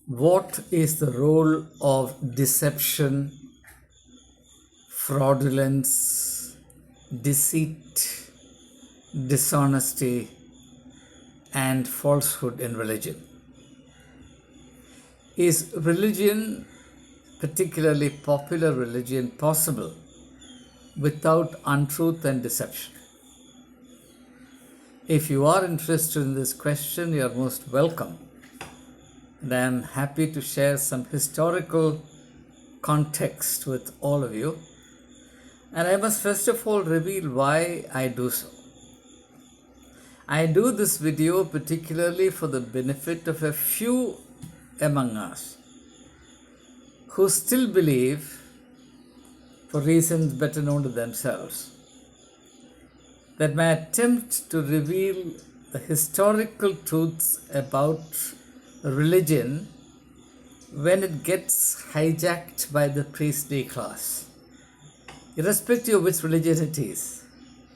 What is the role of deception, fraudulence, deceit, dishonesty, and falsehood in religion? Is religion, particularly popular religion, possible without untruth and deception? If you are interested in this question, you are most welcome. And I am happy to share some historical context with all of you. And I must first of all reveal why I do so. I do this video particularly for the benefit of a few among us who still believe, for reasons better known to themselves, that my attempt to reveal the historical truths about religion when it gets hijacked by the priestly class, irrespective of which religion it is.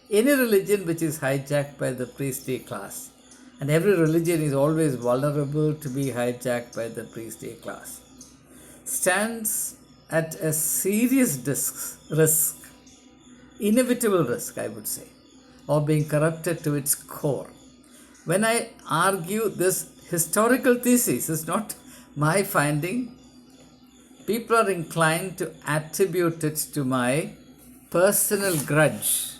Any religion which is hijacked by the priestly class, and every religion is always vulnerable to be hijacked by the priestly class, stands at a serious risk, inevitable risk, I would say, of being corrupted to its core. When I argue this historical thesis, is not my finding, people are inclined to attribute it to my personal grudge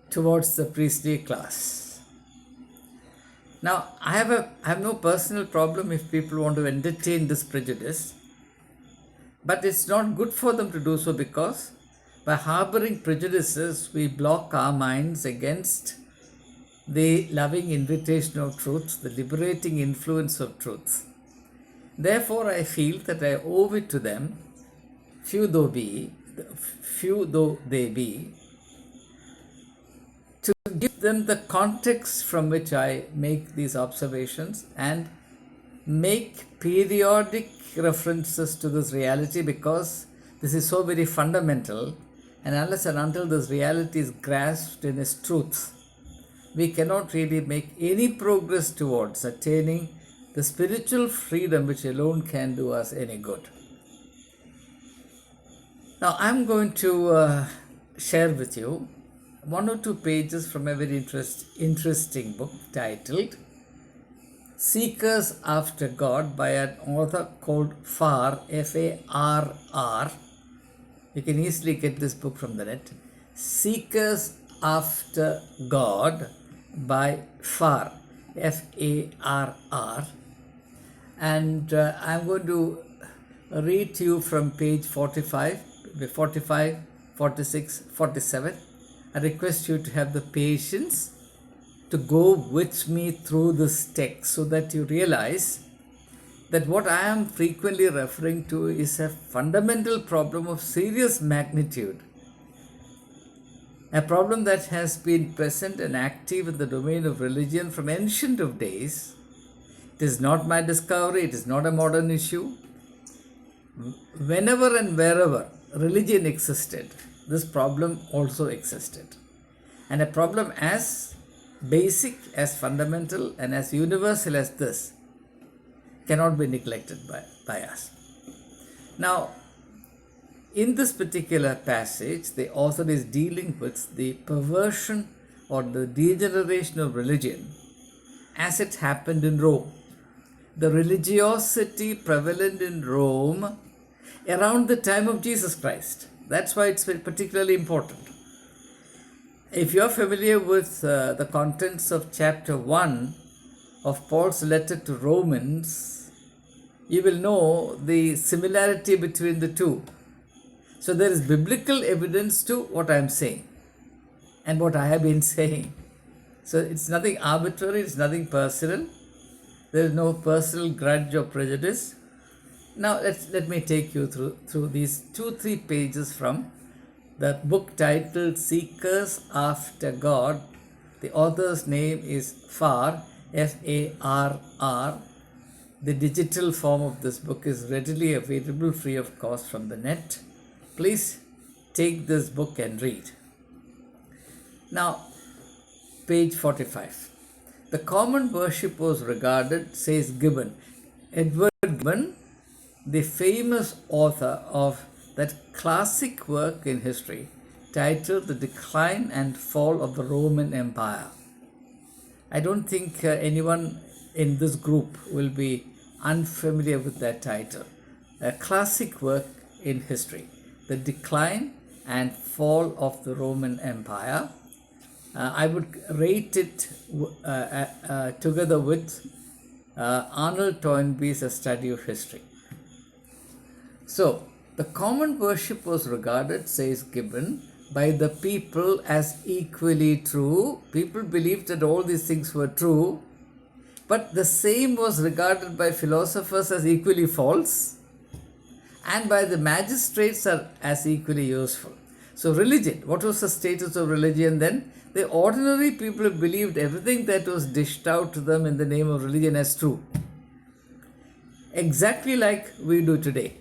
towards the priestly class. Now, I have no personal problem if people want to entertain this prejudice, but it's not good for them to do so, because by harboring prejudices, we block our minds against the loving invitation of truth, the liberating influence of truth. Therefore, I feel that I owe it to them, few though they be, to give them the context from which I make these observations and make periodic references to this reality, because this is so very fundamental, and unless and until this reality is grasped in its truth, we cannot really make any progress towards attaining the spiritual freedom which alone can do us any good. Now, I'm going to share with you one or two pages from a very interesting book titled Seekers After God by an author called Farr, F-A-R-R. You can easily get this book from the net. Seekers After God by Farr, F-A-R-R. And I'm going to read to you from page 45, 46, 47. I request you to have the patience to go with me through this text so that you realize that what I am frequently referring to is a fundamental problem of serious magnitude. A problem that has been present and active in the domain of religion from ancient of days. It is not my discovery, it is not a modern issue. Whenever and wherever religion existed, this problem also existed. And a problem as basic, as fundamental, and as universal as this cannot be neglected by us. Now, in this particular passage, the author is dealing with the perversion or the degeneration of religion as it happened in Rome. The religiosity prevalent in Rome around the time of Jesus Christ. That's why it's particularly important. If you're familiar with the contents of chapter 1 of Paul's letter to Romans, you will know the similarity between the two. So there is biblical evidence to what I am saying and what I have been saying. So it's nothing arbitrary, it's nothing personal. There is no personal grudge or prejudice. Now let me take you through these 2-3 pages from the book titled Seekers After God. The author's name is Farr, F-A-R-R. The digital form of this book is readily available free of cost from the net. Please take this book and read. Now, page 45. The common worship was regarded, says Gibbon. Edward Gibbon, the famous author of that classic work in history titled The Decline and Fall of the Roman Empire. I don't think anyone in this group will be unfamiliar with that title. A classic work in history, The Decline and Fall of the Roman Empire. I would rate it together with Arnold Toynbee's A Study of History. So, the common worship was regarded, says Gibbon, by the people as equally true. People believed that all these things were true, but the same was regarded by philosophers as equally false, and by the magistrates as equally useful. So religion, what was the status of religion then? The ordinary people believed everything that was dished out to them in the name of religion as true. Exactly like we do today.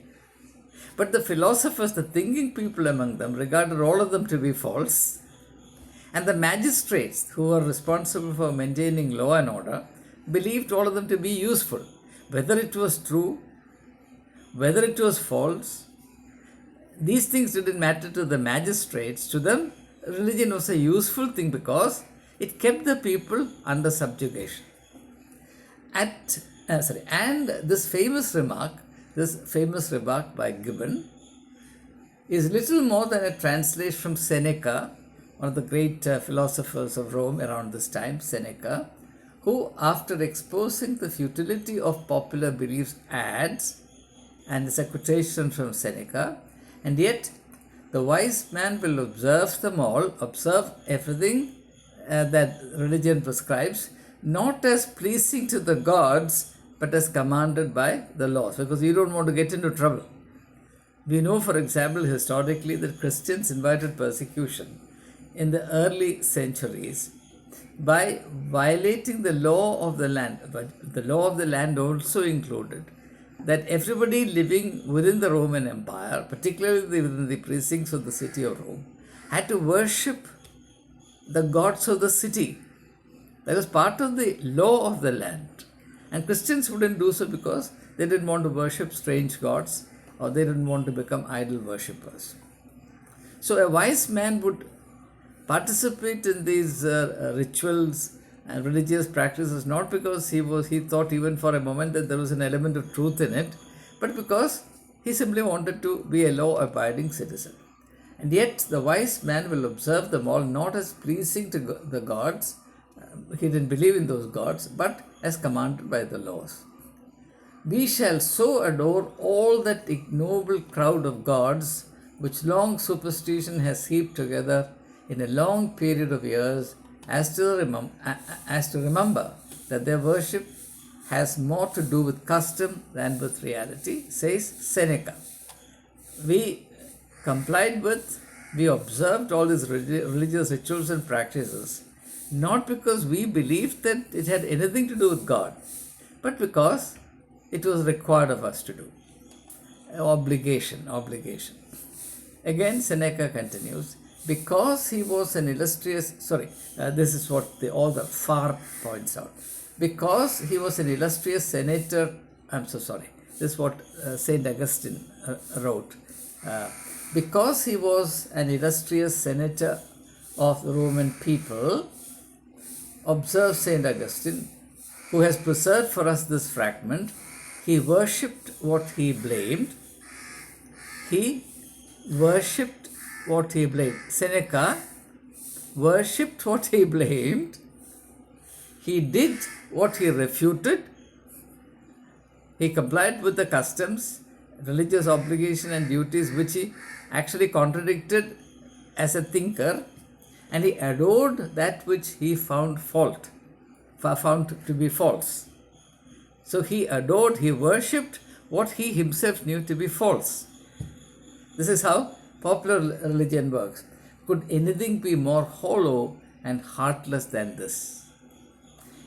But the philosophers, the thinking people among them, regarded all of them to be false. And the magistrates, who were responsible for maintaining law and order, believed all of them to be useful. Whether it was true, whether it was false, these things didn't matter to the magistrates. To them, religion was a useful thing because it kept the people under subjugation. And this famous remark by Gibbon is little more than a translation from Seneca, one of the great philosophers of Rome around this time, Seneca, who, after exposing the futility of popular beliefs, adds, and it's a quotation from Seneca, and yet the wise man will observe them all, observe everything that religion prescribes, not as pleasing to the gods, but as commanded by the laws, because you don't want to get into trouble. We know, for example, historically, that Christians invited persecution in the early centuries by violating the law of the land. But the law of the land also included that everybody living within the Roman Empire, particularly within the precincts of the city of Rome, had to worship the gods of the city. That was part of the law of the land. And Christians wouldn't do so because they didn't want to worship strange gods, or they didn't want to become idol worshippers. So a wise man would participate in these rituals and religious practices not because he thought even for a moment that there was an element of truth in it, but because he simply wanted to be a law-abiding citizen. And yet the wise man will observe them all not as pleasing to the gods, he didn't believe in those gods, but as commanded by the laws. We shall so adore all that ignoble crowd of gods which long superstition has heaped together in a long period of years, as to remember that their worship has more to do with custom than with reality, says Seneca. We complied with, we observed all these religious rituals and practices, not because we believed that it had anything to do with God, but because it was required of us to do. Obligation. Again, Seneca continues, because he was an illustrious, this is what the author Farr points out. Because he was an illustrious senator, this is what St. Augustine wrote. Because he was an illustrious senator of the Roman people, observes St. Augustine, who has preserved for us this fragment, he worshipped what he blamed. He worshipped what he blamed. Seneca worshipped what he blamed. He did what he refuted. He complied with the customs, religious obligation and duties which he actually contradicted as a thinker, and he adored that which he found to be false. So he worshipped what he himself knew to be false. This is how popular religion works. Could anything be more hollow and heartless than this?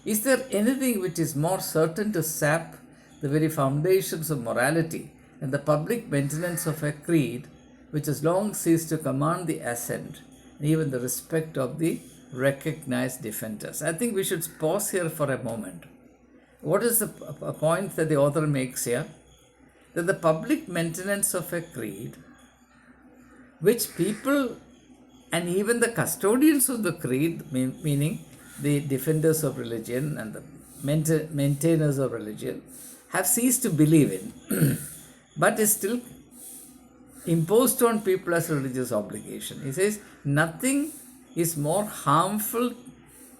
Is there anything which is more certain to sap the very foundations of morality and the public maintenance of a creed which has long ceased to command the assent and even the respect of the recognized defenders? I think we should pause here for a moment. what is the point that the author makes here? That the public maintenance of a creed, which people and even the custodians of the creed, meaning the defenders of religion and the maintainers of religion, have ceased to believe in, but is still imposed on people as a religious obligation. He says nothing is more harmful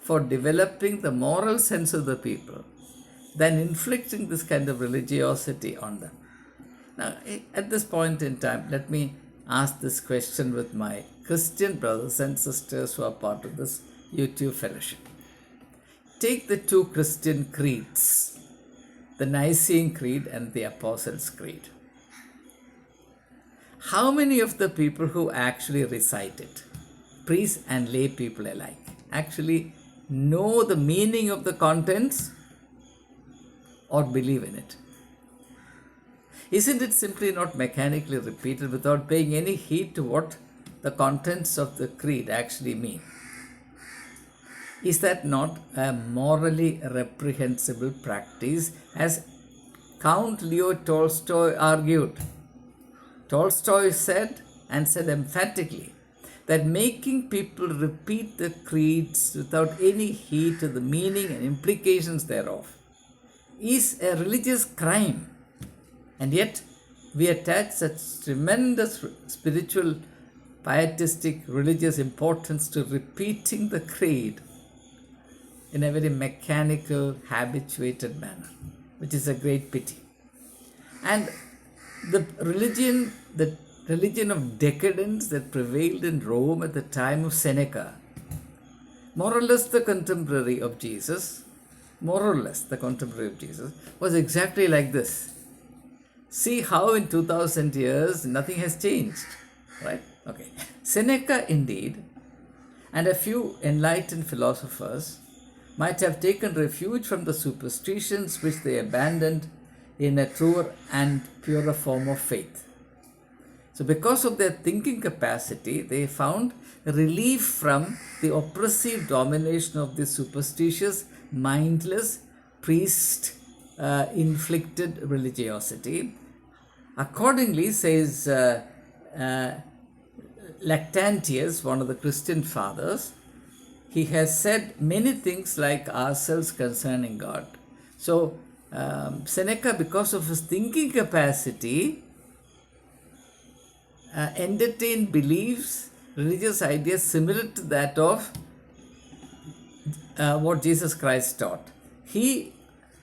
for developing the moral sense of the people than inflicting this kind of religiosity on them. Now, at this point in time, let me ask this question with my Christian brothers and sisters who are part of this YouTube fellowship. Take the two Christian creeds, the Nicene Creed and the Apostles' Creed. How many of the people who actually recite it, priests and lay people alike, actually know the meaning of the contents or believe in it? Isn't it simply not mechanically repeated without paying any heed to what the contents of the creed actually mean? Is that not a morally reprehensible practice, as Count Leo Tolstoy argued? Tolstoy said, and said emphatically, that making people repeat the creeds without any heed to the meaning and implications thereof is a religious crime. And yet, we attach such tremendous spiritual, pietistic, religious importance to repeating the creed in a very mechanical, habituated manner, which is a great pity. And the religion of decadence that prevailed in Rome at the time of Seneca, more or less the contemporary of Jesus, was exactly like this. See how in 2000 years nothing has changed, right? Okay. Seneca indeed, and a few enlightened philosophers might have taken refuge from the superstitions which they abandoned in a truer and purer form of faith. So because of their thinking capacity, they found relief from the oppressive domination of this superstitious, mindless, priest-inflicted religiosity. Accordingly, says Lactantius, one of the Christian fathers, he has said many things like ourselves concerning God. So, Seneca, because of his thinking capacity, entertained beliefs, religious ideas similar to that of what Jesus Christ taught. He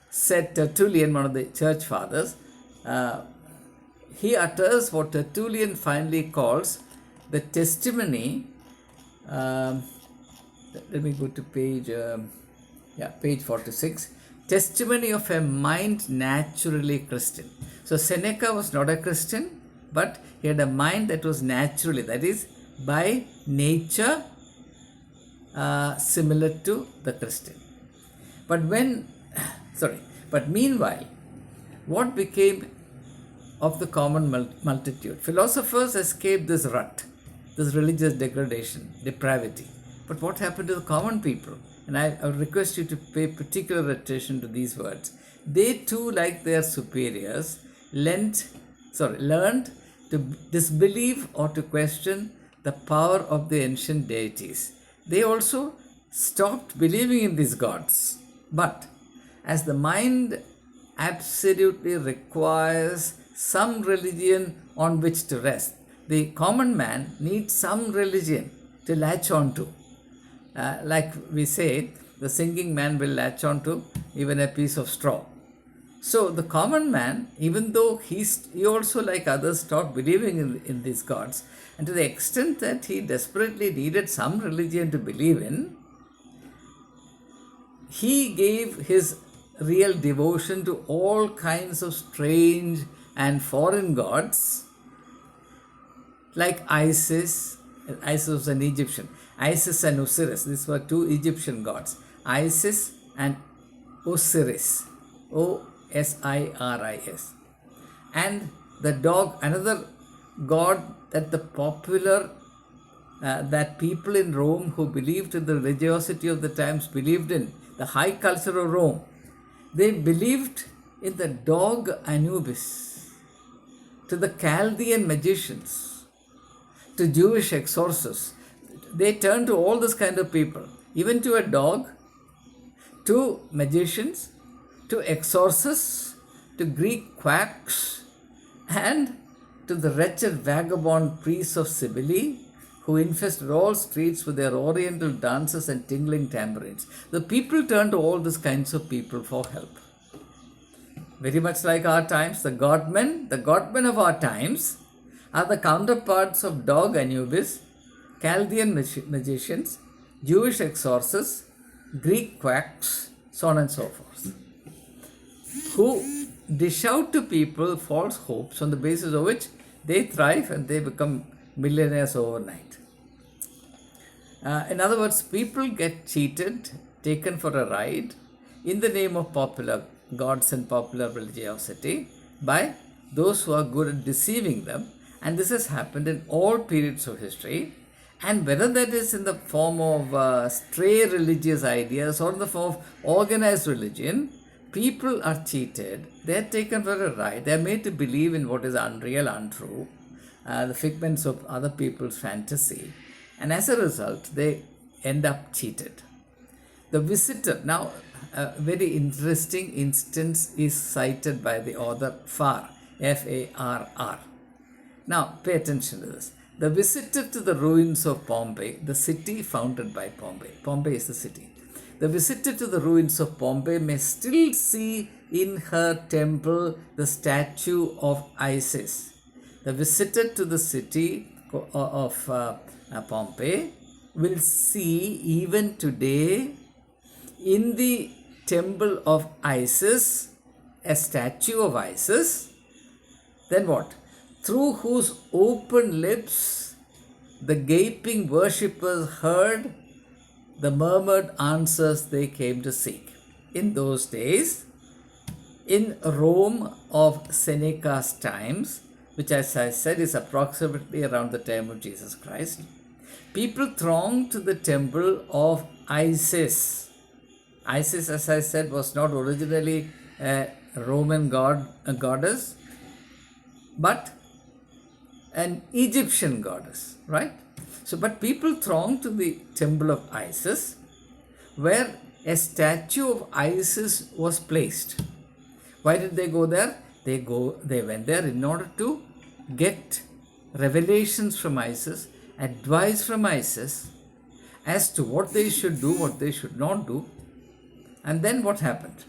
said, Tertullian, one of the church fathers, he utters what Tertullian finally calls the testimony. Let me go to page 46. Testimony of a mind naturally Christian. So Seneca was not a Christian, but he had a mind that was naturally, that is, by nature, similar to the Christian. But meanwhile, what became of the common multitude? Philosophers escaped this rut, this religious degradation, depravity. But what happened to the common people? And I would request you to pay particular attention to these words. They too, like their superiors, learned to disbelieve or to question the power of the ancient deities. They also stopped believing in these gods. But as the mind absolutely requires some religion on which to rest, the common man needs some religion to latch on to. Like we say, the singing man will latch on to even a piece of straw. So the common man, even though he also, like others, stopped believing in these gods, and to the extent that he desperately needed some religion to believe in, he gave his real devotion to all kinds of strange and foreign gods, like Isis. Isis was an Egyptian. Isis and Osiris, these were two Egyptian gods. Isis and Osiris, Osiris. And the dog, another god that the popular, that people in Rome who believed in the religiosity of the times believed in, the high culture of Rome. They believed in the dog Anubis, to the Chaldean magicians, to Jewish exorcists. They turned to all this kind of people, even to a dog, to magicians, to exorcists, to Greek quacks, and to the wretched vagabond priests of Cybele who infested all streets with their oriental dances and tingling tambourines. The people turned to all these kinds of people for help. Very much like our times, the godmen of our times are the counterparts of dog Anubis, Chaldean magicians, Jewish exorcists, Greek quacks, so on and so forth, who dish out to people false hopes on the basis of which they thrive and they become millionaires overnight. In other words, people get cheated, taken for a ride in the name of popular gods and popular religiosity by those who are good at deceiving them. And this has happened in all periods of history. And whether that is in the form of stray religious ideas or in the form of organized religion, people are cheated. They are taken for a ride. They are made to believe in what is unreal, untrue, the figments of other people's fantasy. And as a result, they end up cheated. The visitor, now a very interesting instance is cited by the author Farr, Farr. Now pay attention to this. The visitor to the ruins of Pompeii, the city founded by Pompey. Pompey is the city. The visitor to the ruins of Pompeii may still see in her temple the statue of Isis. The visitor to the city of Pompeii will see even today in the temple of Isis a statue of Isis. Then what? Through whose open lips the gaping worshippers heard the murmured answers they came to seek. In those days, in Rome of Seneca's times, which as I said is approximately around the time of Jesus Christ, people thronged to the temple of Isis. Isis, as I said, was not originally a Roman goddess, but an Egyptian goddess, right? So, but people thronged to the temple of Isis, where a statue of Isis was placed. Why did they go there? They went there in order to get revelations from Isis, advice from Isis as to what they should do, what they should not do. And then what happened?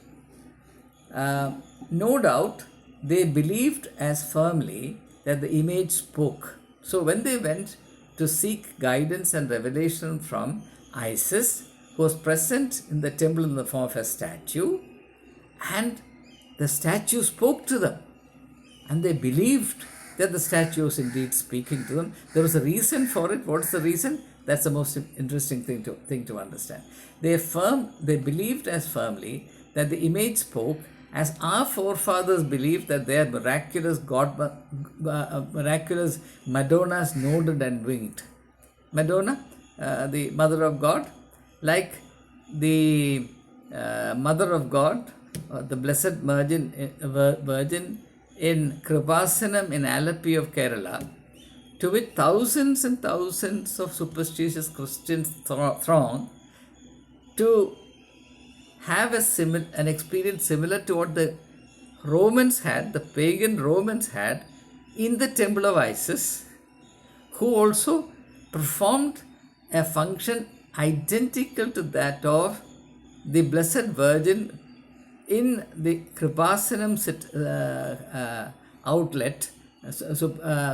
No doubt they believed as firmly that the image spoke. So when they went to seek guidance and revelation from Isis, who was present in the temple in the form of a statue, and the statue spoke to them, and they believed that the statue was indeed speaking to them. There was a reason for it. What's the reason? That's the most interesting thing to understand. They believed as firmly that the image spoke, as our forefathers believed that their miraculous Madonnas nodded and winked. Madonna, the mother of God, like the mother of God, the Blessed Virgin in Kripasanam in Alleppey of Kerala, to which thousands and thousands of superstitious Christians throng to have an experience similar to what the Romans had, the pagan Romans had in the temple of Isis, who also performed a function identical to that of the Blessed Virgin in the Kripasanam outlet, Super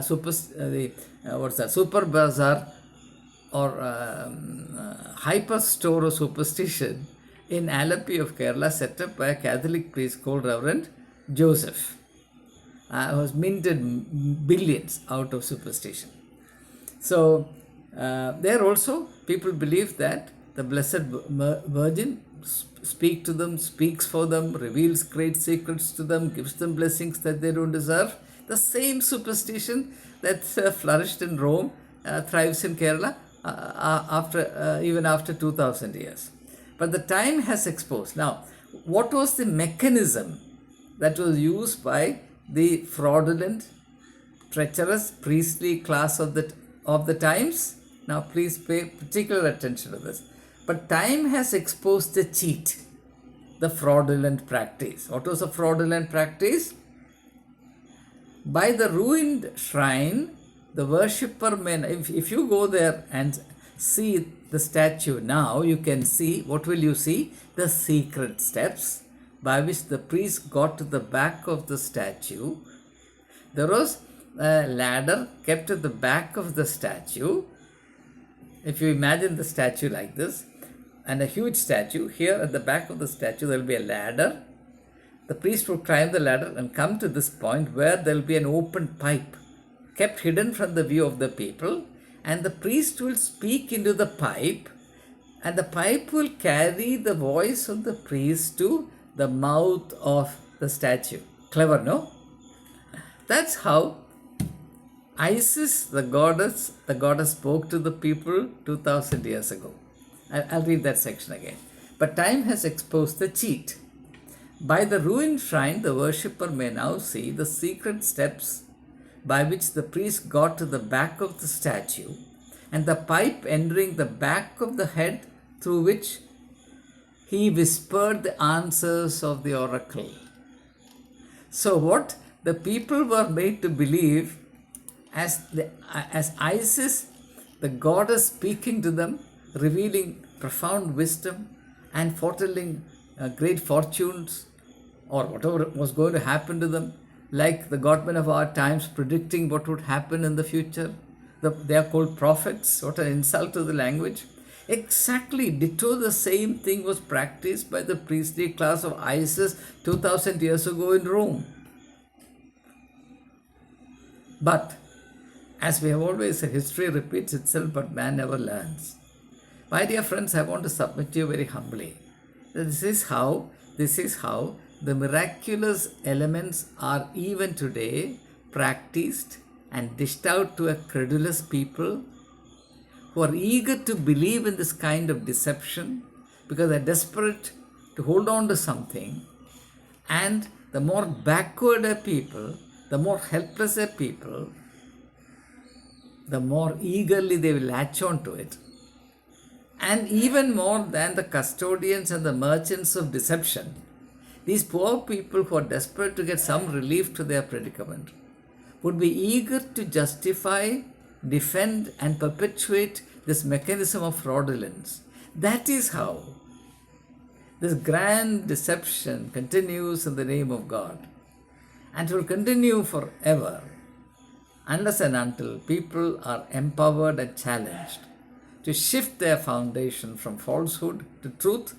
Bazaar or hyper store of superstition in Alleppey of Kerala, set up by a Catholic priest called Reverend Joseph, who has minted billions out of superstition. So there also people believe that the Blessed Virgin speaks for them, reveals great secrets to them, gives them blessings that they don't deserve. The same superstition that flourished in Rome thrives in Kerala even after 2000 years. But the time has exposed. Now, what was the mechanism that was used by the fraudulent, treacherous priestly class of the times? Now please pay particular attention to this. But time has exposed the cheat, the fraudulent practice. What was a fraudulent practice? By the ruined shrine, the worshipper may, if you go there and see the statue now, you can see, what will you see? The secret steps by which the priest got to the back of the statue. There was a ladder kept at the back of the statue. If you imagine the statue like this, and a huge statue, here at the back of the statue there will be a ladder. The priest will climb the ladder and come to this point where there will be an open pipe kept hidden from the view of the people, and the priest will speak into the pipe, and the pipe will carry the voice of the priest to the mouth of the statue. Clever, no? That's how Isis, the goddess spoke to the people 2000 years ago. I'll read that section again. But time has exposed the cheat. By the ruined shrine, the worshipper may now see the secret steps by which the priest got to the back of the statue, and the pipe entering the back of the head through which he whispered the answers of the oracle. So what the people were made to believe, as Isis, the goddess, speaking to them, revealing profound wisdom and foretelling great fortunes or whatever was going to happen to them, like the godmen of our times predicting what would happen in the future. They are called prophets. What an insult to the language. Exactly ditto the same thing was practiced by the priestly class of Isis 2000 years ago in Rome. But as we have always said, history repeats itself, but man never learns. My dear friends, I want to submit to you very humbly that this is how the miraculous elements are even today practiced and dished out to a credulous people who are eager to believe in this kind of deception because they're desperate to hold on to something. And the more backward a people, the more helpless a people, the more eagerly they will latch on to it. And even more than the custodians and the merchants of deception, these poor people who are desperate to get some relief to their predicament would be eager to justify, defend, and perpetuate this mechanism of fraudulence. That is how this grand deception continues in the name of God, and will continue forever unless and until people are empowered and challenged to shift their foundation from falsehood to truth,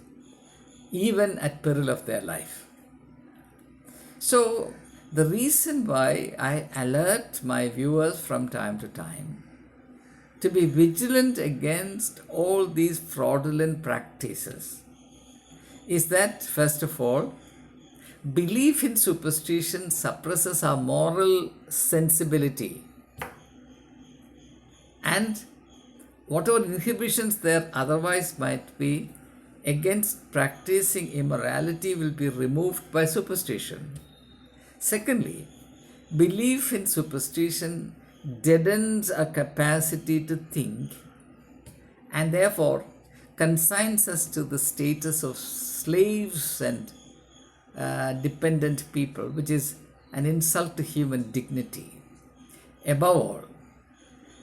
even at peril of their life. So, the reason why I alert my viewers from time to time to be vigilant against all these fraudulent practices is that, first of all, belief in superstition suppresses our moral sensibility, and whatever inhibitions there otherwise might be against practicing immorality will be removed by superstition. Secondly, belief in superstition deadens our capacity to think and therefore consigns us to the status of slaves and dependent people, which is an insult to human dignity. Above all,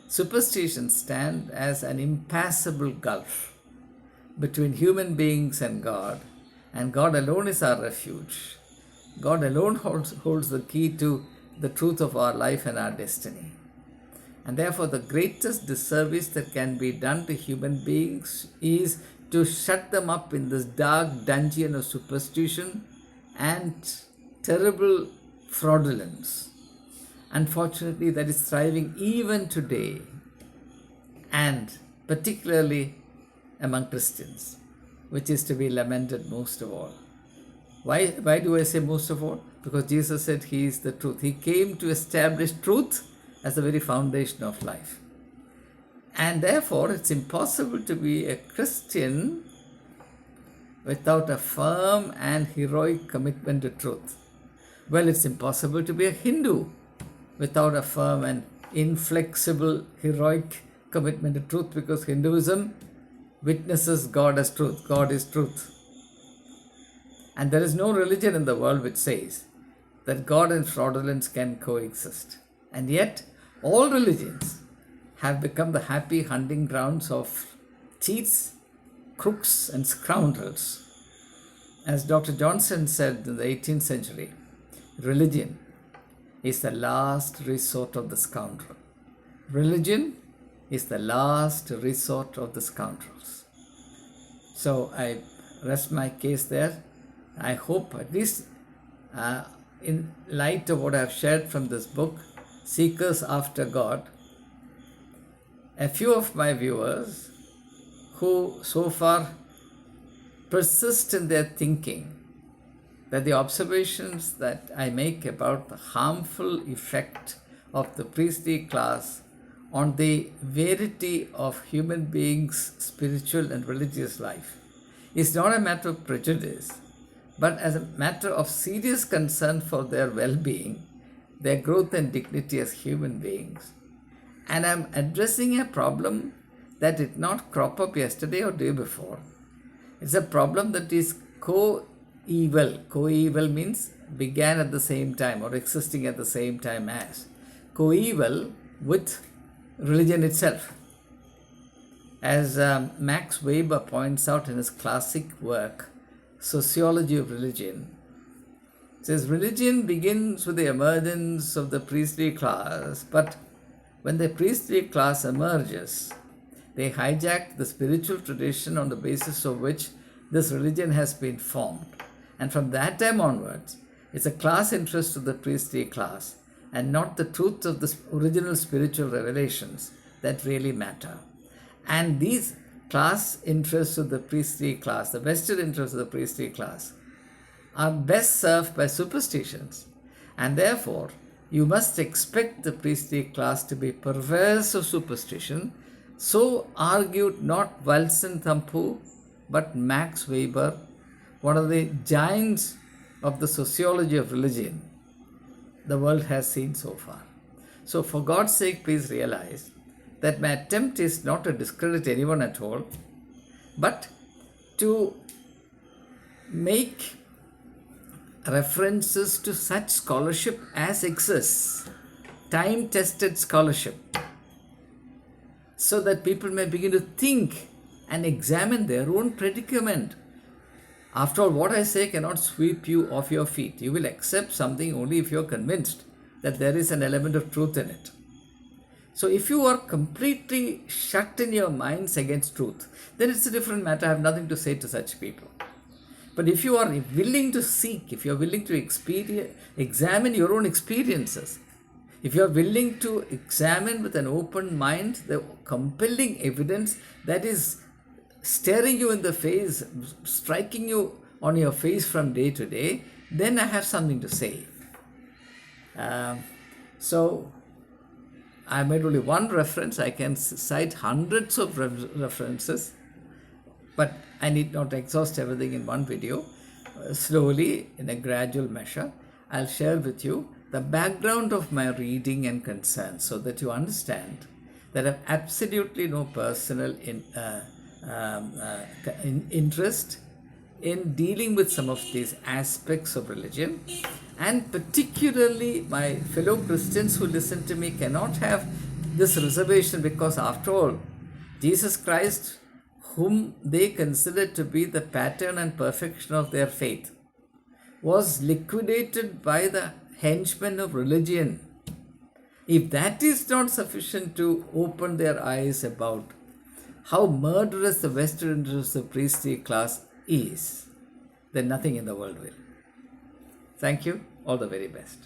superstitions stand as an impassable gulf between human beings and God alone is our refuge. God alone holds the key to the truth of our life and our destiny. And therefore, the greatest disservice that can be done to human beings is to shut them up in this dark dungeon of superstition and terrible fraudulence. Unfortunately, that is thriving even today, and particularly among Christians, which is to be lamented most of all. Why do I say most of all? Because Jesus said He is the truth. He came to establish truth as the very foundation of life. And therefore, it's impossible to be a Christian without a firm and heroic commitment to truth? Well, it's impossible to be a Hindu without a firm and inflexible, heroic commitment to truth, because Hinduism witnesses God as truth. God is truth. And there is no religion in the world which says that God and fraudulence can coexist. And yet, all religions have become the happy hunting grounds of cheats, crooks, and scoundrels. As Dr. Johnson said in the 18th century, religion is the last resort of the scoundrel. Religion is the last resort of the scoundrels. So I rest my case there. I hope, at least in light of what I have shared from this book, Seekers After God, a few of my viewers who so far persist in their thinking that the observations that I make about the harmful effect of the priestly class on the verity of human beings' spiritual and religious life is not a matter of prejudice, but as a matter of serious concern for their well-being, their growth and dignity as human beings. And I'm addressing a problem that did not crop up yesterday or day before. It's a problem that is co-eval. Co-eval means began at the same time or existing at the same time as. Co-eval with religion itself. As Max Weber points out in his classic work, Sociology of Religion, says religion begins with the emergence of the priestly class, but when the priestly class emerges, they hijack the spiritual tradition on the basis of which this religion has been formed. And from that time onwards, it's a class interest of the priestly class and not the truth of the original spiritual revelations that really matter. And these class interests of the priestly class, the vested interests of the priestly class, are best served by superstitions. And therefore, you must expect the priestly class to be perverse of superstition. So argued not Walson Thampu, but Max Weber, one of the giants of the sociology of religion the world has seen so far. So for God's sake, please realize that my attempt is not to discredit anyone at all, but to make references to such scholarship as exists, time-tested scholarship, so that people may begin to think and examine their own predicament. After all, what I say cannot sweep you off your feet. You will accept something only if you are convinced that there is an element of truth in it. So if you are completely shut in your minds against truth, then it's a different matter. I have nothing to say to such people. But if you are willing to seek, if you are willing to examine your own experiences, if you are willing to examine with an open mind the compelling evidence that is staring you in the face, striking you on your face from day to day, then I have something to say. So I made only one reference. I can cite hundreds of references, but I need not exhaust everything in one video. Slowly, in a gradual measure, I'll share with you the background of my reading and concern, so that you understand that I have absolutely no personal interest in dealing with some of these aspects of religion. And particularly my fellow Christians who listen to me cannot have this reservation, because after all, Jesus Christ, whom they considered to be the pattern and perfection of their faith, was liquidated by the henchmen of religion. If that is not sufficient to open their eyes about how murderous the vested interest of the priestly class is, then nothing in the world will. Thank you. All the very best.